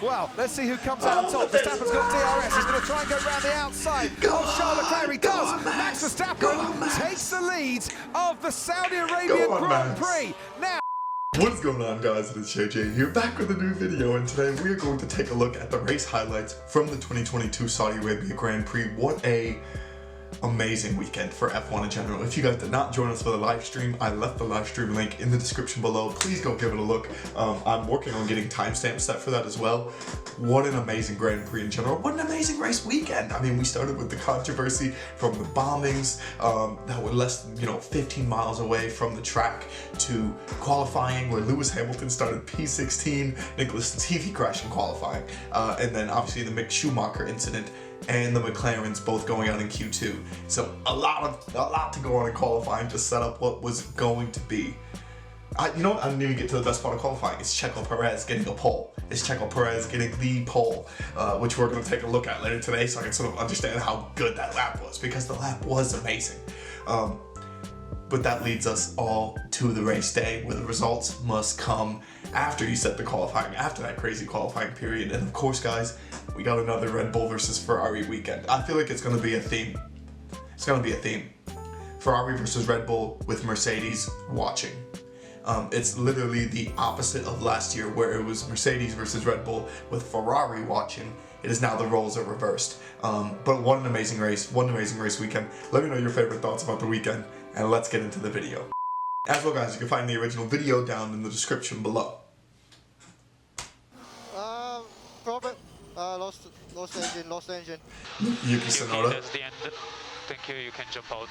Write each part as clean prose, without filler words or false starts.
Well, let's see who comes out on top. Verstappen's got DRS. He's going to try and go around the outside. Charles Leclerc, he does. Max Verstappen takes the lead of the Saudi Arabian Grand Prix. Now, what is going on, guys? It's JJ here, back with a new video, and today we are going to take a look at the race highlights from the 2022 Saudi Arabia Grand Prix. What a amazing weekend for F1 in general. If you guys did not join us for the live stream, I left the live stream link in the description below. Please go give it a look. I'm working on getting timestamps set for that as well. What an amazing Grand Prix in general. What an amazing race weekend. I mean, we started with the controversy from the bombings that were less than 15 miles away from the track, to qualifying where Lewis Hamilton started P16, Nicholas Latifi crashed in qualifying, and then obviously the Mick Schumacher incident and the McLarens both going out in Q2. So a lot to go on in qualifying to set up what was going to be. You know what? I didn't even get to the best part of qualifying. It's Checo Perez getting a pole. It's Checo Perez getting the pole, which we're going to take a look at later today, so I can sort of understand how good that lap was, because the lap was amazing. But that leads us all to the race day, where the results must come after you set the qualifying, after that crazy qualifying period. And of course, guys, we got another Red Bull versus Ferrari weekend. I feel like it's going to be a theme. It's going to be a theme. Ferrari versus Red Bull with Mercedes watching. It's literally the opposite of last year, where it was Mercedes versus Red Bull with Ferrari watching. It is now the roles are reversed. But what an amazing race. What an amazing race weekend. Let me know your favorite thoughts about the weekend, and let's get into the video. As well, guys, you can find the original video down in the description below. Robert, lost engine. Yuki Tsunoda. That's the end. Thank you, you can jump out.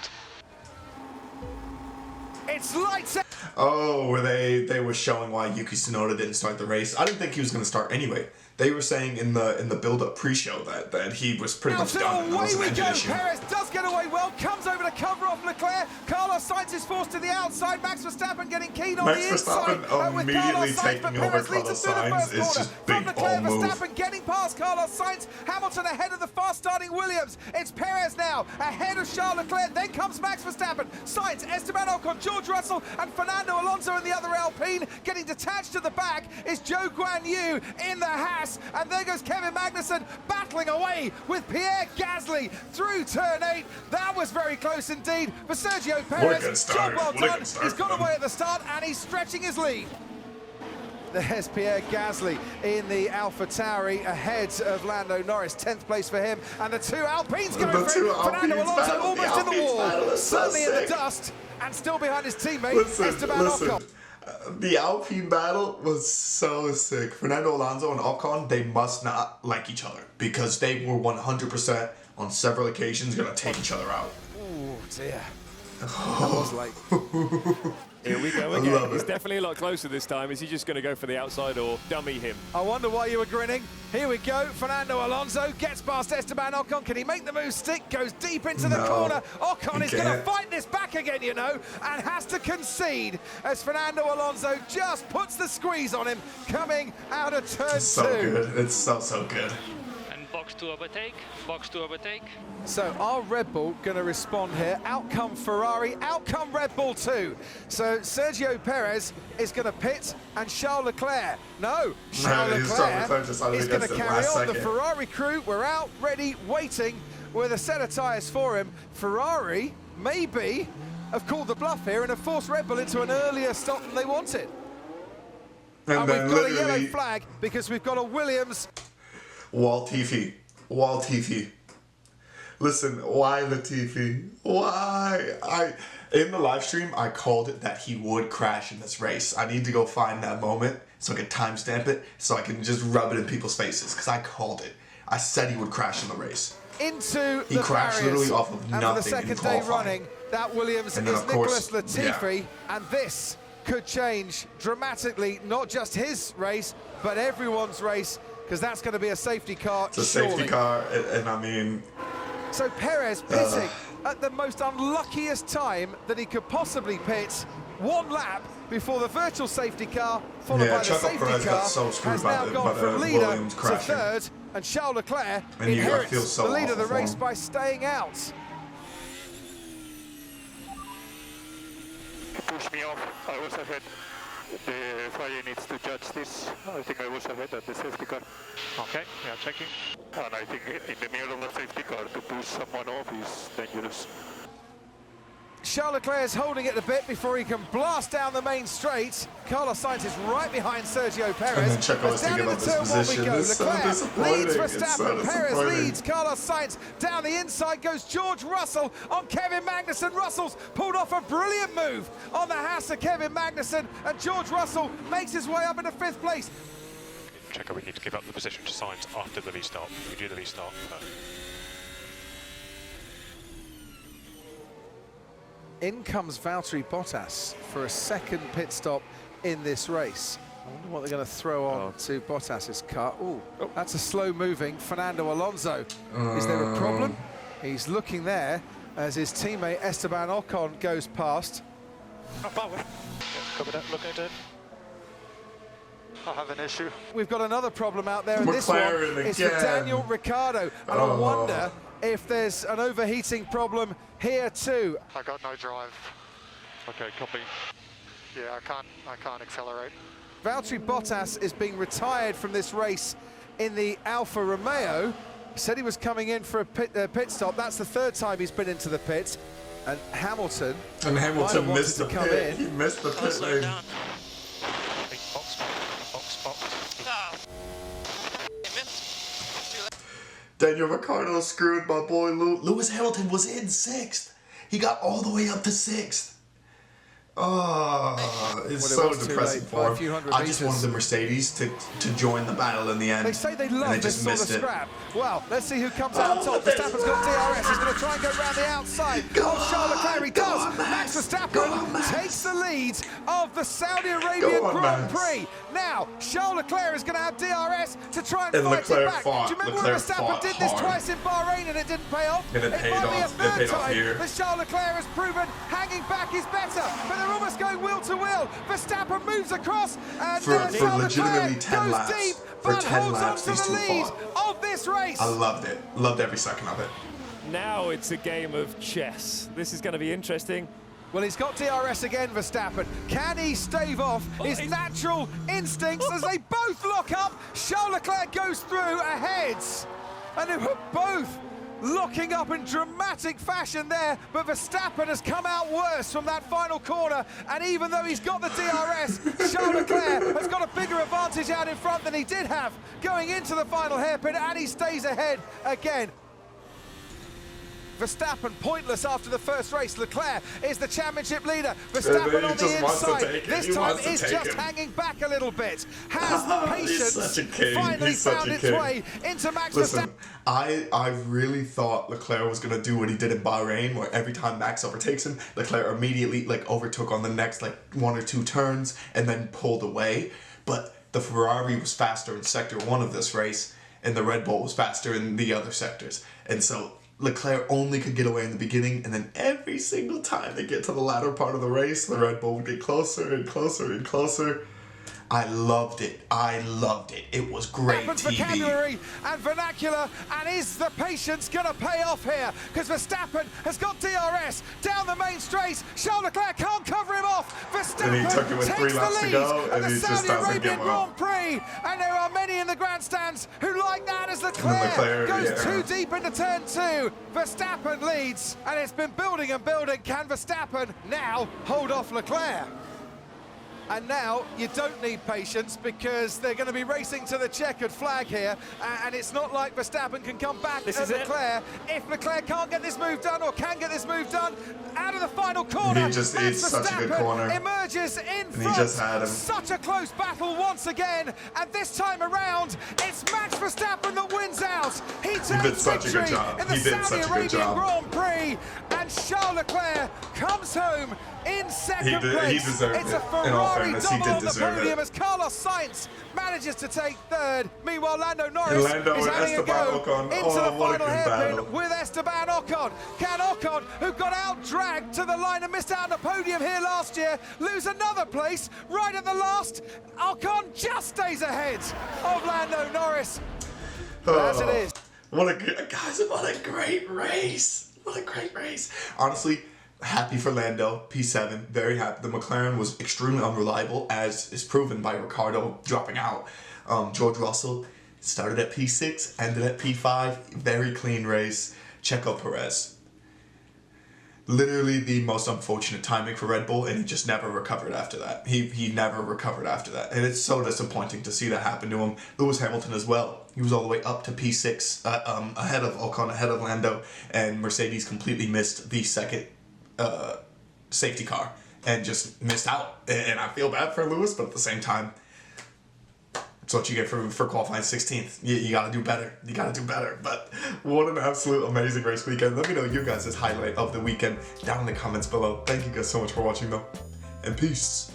it's lights out. Oh, where they were showing why Yuki Tsunoda didn't start the race. I didn't think he was going to start anyway. They were saying in the build-up pre-show that he was pretty much done. And Away we go. Issue. Perez does get away well. Comes over to cover off Leclerc. Carlos Sainz is forced to the outside. Max Verstappen getting keen on the inside. Max Verstappen immediately taking over Carlos Sainz is just big ball move. Verstappen getting past Carlos Sainz. Hamilton ahead of the fast-starting Williams. It's Perez now ahead of Charles Leclerc. Then comes Max Verstappen. Sainz, Esteban Ocon, George Russell, and Fernando Alonso in the other Alpine. Getting detached to the back is Zhou Guanyu in the Haas, and there goes Kevin Magnussen battling away with Pierre Gasly through turn 8. That was very close indeed for Sergio Perez. Job well done. He's got away at the start, and he's stretching his lead. There's Pierre Gasly in the AlphaTauri ahead of Lando Norris. 10th place for him, and the two Alpines going through. Fernando Alonso almost in the wall, certainly in the dust, and still behind his teammate Esteban Ocon. The Alpine battle was so sick. Fernando Alonso and Ocon, they must not like each other, because they were 100% on several occasions going to take each other out. Oh dear. That was late. Here we go again. He's definitely a lot closer this time. Is he just going to go for the outside or dummy him? I wonder why you were grinning. Here we go. Fernando Alonso gets past Esteban Ocon. Can he make the move stick? Goes deep into the corner. Ocon is going to fight this back again, you know, and has to concede as Fernando Alonso just puts the squeeze on him coming out of turn 2. So good. It's so good. Box to overtake, box to overtake. So are Red Bull going to respond here? Out come Ferrari, out come Red Bull too. So Sergio Perez is going to pit, and Charles Leclerc. No, Charles Leclerc is going to carry on. The Ferrari crew were out, ready, waiting with a set of tyres for him. Ferrari maybe have called the bluff here and have forced Red Bull into an earlier stop than they wanted. And we've got a yellow flag because we've got a Williams. Latifi. Listen, why Latifi? Why? In the live stream, I called it that he would crash in this race. I need to go find that moment so I can timestamp it, so I can just rub it in people's faces, because I called it. I said he would crash in the race. He crashed literally off of nothing. And for the second day running, that Williams is Nicholas Latifi, and this could change dramatically, not just his race, but everyone's race, because that's going to be a safety car. It's a safety car, and I mean... So Perez pitting at the most unluckiest time that he could possibly pit, one lap before the virtual safety car, followed by the safety car, has now gone from leader to third, and Charles Leclerc inherits the lead of the race by staying out. Push me off, I was ahead. The FIA needs to judge this. I think I was ahead at the safety car. Okay, we are checking. And I think in the middle of a safety car to push someone off is dangerous. Charles Leclerc is holding it a bit before he can blast down the main straight. Carlos Sainz is right behind Sergio Perez. And then Checo has to down give in up the his turn one we position. go. It's so Leclerc disappointing. leads It's Verstappen. so Perez disappointing. leads Carlos Sainz. Down the inside goes George Russell on Kevin Magnussen. Russell's pulled off a brilliant move on the Haas of Kevin Magnussen, and George Russell makes his way up into 5th place. Checo, we need to give up the position to Sainz after the restart. We do the restart. In comes Valtteri Bottas for a second pit stop in this race. I wonder what they're going to throw on to Bottas's car. Ooh, that's a slow-moving Fernando Alonso. Is there a problem? He's looking there as his teammate Esteban Ocon goes past. Cover that, look at it. I have an issue. We've got another problem out there, and this McLaren one is for again. Daniel Ricciardo. And I wonder if there's an overheating problem here too. I got no drive. Okay, copy. Yeah, I can't accelerate. Valtteri Bottas is being retired from this race in the Alfa Romeo. He said he was coming in for a pit stop. That's the 3rd time he's been into the pit. And Hamilton missed the come pit. in. He missed the pit lane. Big box. Daniel Ricciardo screwed my boy Lewis Hamilton was in 6th. He got all the way up to 6th. Oh, it's so depressing for him. I just wanted the Mercedes to join the battle in the end. They say they love this sort of scrap. Well, let's see who comes out on top. Verstappen's got DRS. He's going to try and go around the outside. Charles Leclerc, he does. Max Verstappen takes the lead of the Saudi Arabian Grand Prix. Now, Charles Leclerc is going to have DRS to try and fight it back. Do you remember when Verstappen did this twice in Bahrain and it didn't pay off? And it paid might be a off. third It paid off time here. that Charles Leclerc has proven hanging back is better. But they're almost going wheel to wheel. Verstappen moves across and For Charles legitimately Leclerc 10 goes laps. deep, For but 10 holds on laps, to these the two lead fought. of this race. I loved it. Loved every second of it. Now it's a game of chess. This is going to be interesting. Well, he's got DRS again, Verstappen. Can he stave off his natural instincts as they both lock up? Charles Leclerc goes through ahead. And they were both locking up in dramatic fashion there, but Verstappen has come out worse from that final corner, and even though he's got the DRS, Charles Leclerc has got a bigger advantage out in front than he did have going into the final hairpin, and he stays ahead again. Verstappen pointless after the first race. Leclerc is the championship leader. Verstappen on the inside. This time is just hanging back a little bit. Has the patience finally found its way into Max Verstappen? I really thought Leclerc was going to do what he did in Bahrain, where every time Max overtakes him, Leclerc immediately overtook on the next 1 or 2 turns and then pulled away. But the Ferrari was faster in sector 1 of this race, and the Red Bull was faster in the other sectors. And so Leclerc only could get away in the beginning, and then every single time they get to the latter part of the race, the Red Bull would get closer and closer and closer. I loved it. I loved it. It was great TV. Vocabulary and vernacular, and is the patience going to pay off here? Because Verstappen has got DRS down the main straight. Charles Leclerc can't cover him off. Verstappen And he took it with 3 takes the laps to lead go, of and the he just Saudi doesn't Arabian give up. Grand Prix, and there are many in the grandstands who like that as Leclerc goes too deep into turn 2. Verstappen leads, and it's been building and building. Can Verstappen now hold off Leclerc? And now you don't need patience because they're going to be racing to the checkered flag here, and it's not like Verstappen can come back at Leclerc. If Leclerc can't get this move done or can get this move done, out of the final corner, It's such a good corner. emerges in front. He just had him. Such a close battle once again, and this time around, it's Max Verstappen that wins out. He takes victory in the Saudi Arabian Grand Prix, and Charles Leclerc comes home in second place. He deserved it's it. a Ferrari In all fairness, he double did on the deserve podium it. as Carlos Sainz manages to take 3rd. Meanwhile, Lando Norris is Lando and having a Esteban go Ocon. into Oh, the what a final good hairpin battle. with Esteban Ocon. Can Ocon, who got out-dragged to the line and missed out on the podium here last year, lose another place right at the last? Ocon just stays ahead of Lando Norris. As it is. What a great race. What a great race. Honestly, Happy for Lando, P7, very happy. The McLaren was extremely unreliable, as is proven by Ricardo dropping out. George Russell started at P6, ended at P5, very clean race. Checo Perez. Literally the most unfortunate timing for Red Bull, and he just never recovered after that. He never recovered after that, and it's so disappointing to see that happen to him. Lewis Hamilton as well. He was all the way up to P6, ahead of Ocon, ahead of Lando, and Mercedes completely missed the second safety car and just missed out. And I feel bad for Lewis, but at the same time, it's what you get for qualifying 16th. You gotta do better. You gotta do better. But what an absolute amazing race weekend. Let me know your guys' highlight of the weekend down in the comments below. Thank you guys so much for watching though. And peace.